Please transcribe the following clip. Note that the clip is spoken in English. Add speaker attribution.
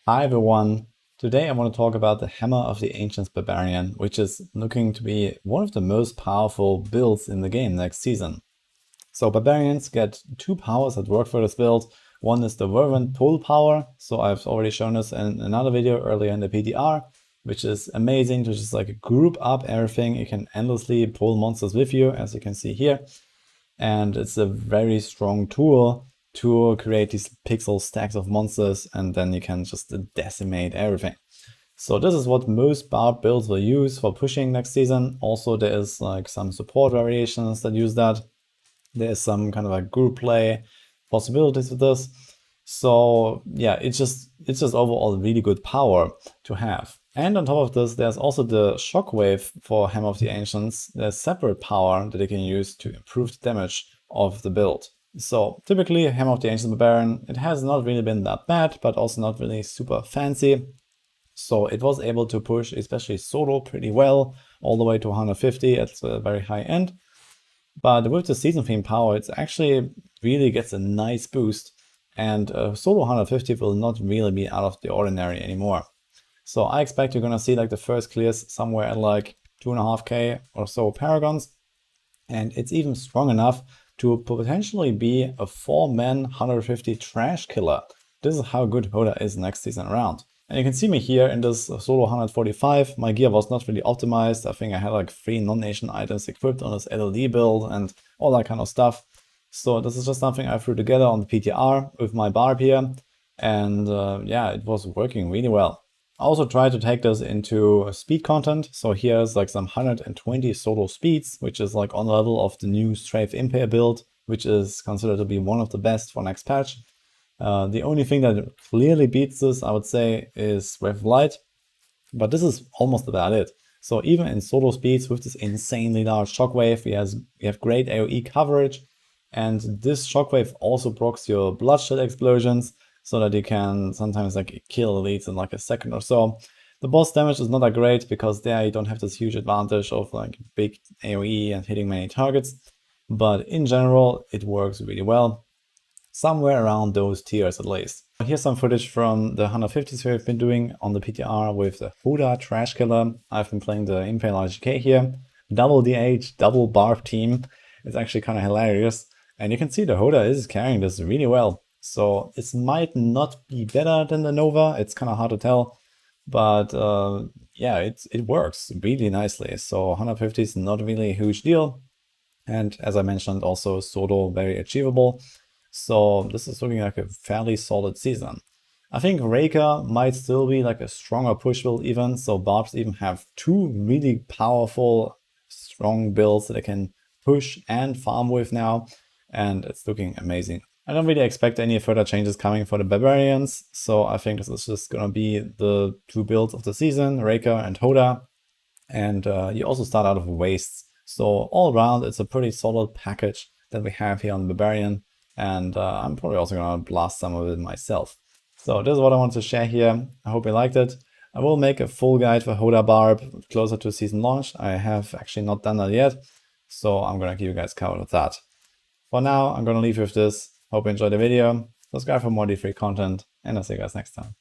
Speaker 1: Hi everyone! Today I want to talk about the Hammer of the Ancients Barbarian, which is looking to be one of the most powerful builds in the game next season. So Barbarians get two powers that work for this build. One is the Whirlwind Pull power, so I've already shown this in another video earlier in the PTR, which is amazing to just like group up everything. You can endlessly pull monsters with you, as you can see here. And it's a very strong tool to create these pixel stacks of monsters, and then you can just decimate everything. So this is what most Barb builds will use for pushing next season. Also, there is like some support variations that use that. There's some kind of like group play possibilities with this. So yeah, it's just overall really good power to have. And on top of this, there's also the Shockwave for Hammer of the Ancients. There's separate power that you can use to improve the damage of the build. So typically Hammer of the Ancients Barbarian, it has not really been that bad, but also not really super fancy. So it was able to push especially solo pretty well, all the way to 150 at the very high end. But with the season theme power, it actually really gets a nice boost, and solo 150 will not really be out of the ordinary anymore. So I expect you're gonna see like the first clears somewhere at like 2.5k or so paragons, and it's even strong enough to potentially be a 4-man 150 trash killer. This is how good HotA is next season around. And you can see me here in this solo 145. My gear was not really optimized. I think I had like 3 non-nation items equipped on this LLD build and all that kind of stuff. So this is just something I threw together on the PTR with my Barb here. And yeah, it was working really well. I also tried to take this into speed content. So here's like some 120 solo speeds, which is like on the level of the new Strafe Impair build, which is considered to be one of the best for next patch. The only thing that clearly beats this, I would say, is Wave of Light, but this is almost about it. So even in solo speeds with this insanely large shockwave, we have great AoE coverage, and this shockwave also procs your bloodshed explosions, so that you can sometimes like kill elites in like a second or so. The boss damage is not that great because there you don't have this huge advantage of like big AoE and hitting many targets, but in general it works really well. Somewhere around those tiers at least. Here's some footage from the 150s we've been doing on the PTR with the HotA Trash Killer. I've been playing the Impale RGK here. Double DH, double Barb team. It's actually kind of hilarious. And you can see the HotA is carrying this really well. So it might not be better than the Nova. It's kind of hard to tell. But yeah, it works really nicely. So 150 is not really a huge deal. And as I mentioned, also solo very achievable. So this is looking like a fairly solid season. I think Raker might still be like a stronger push build even. So Barbs even have 2 really powerful, strong builds that I can push and farm with now. And it's looking amazing. I don't really expect any further changes coming for the Barbarians. So I think this is just going to be the 2 builds of the season, Raker and HotA. And you also start out of Wastes. So all around, it's a pretty solid package that we have here on Barbarian. And I'm probably also going to blast some of it myself. So this is what I want to share here. I hope you liked it. I will make a full guide for HotA Barb closer to season launch. I have actually not done that yet. So I'm going to keep you guys covered with that. For now, I'm going to leave you with this. Hope you enjoyed the video. Subscribe for more D3 content. And I'll see you guys next time.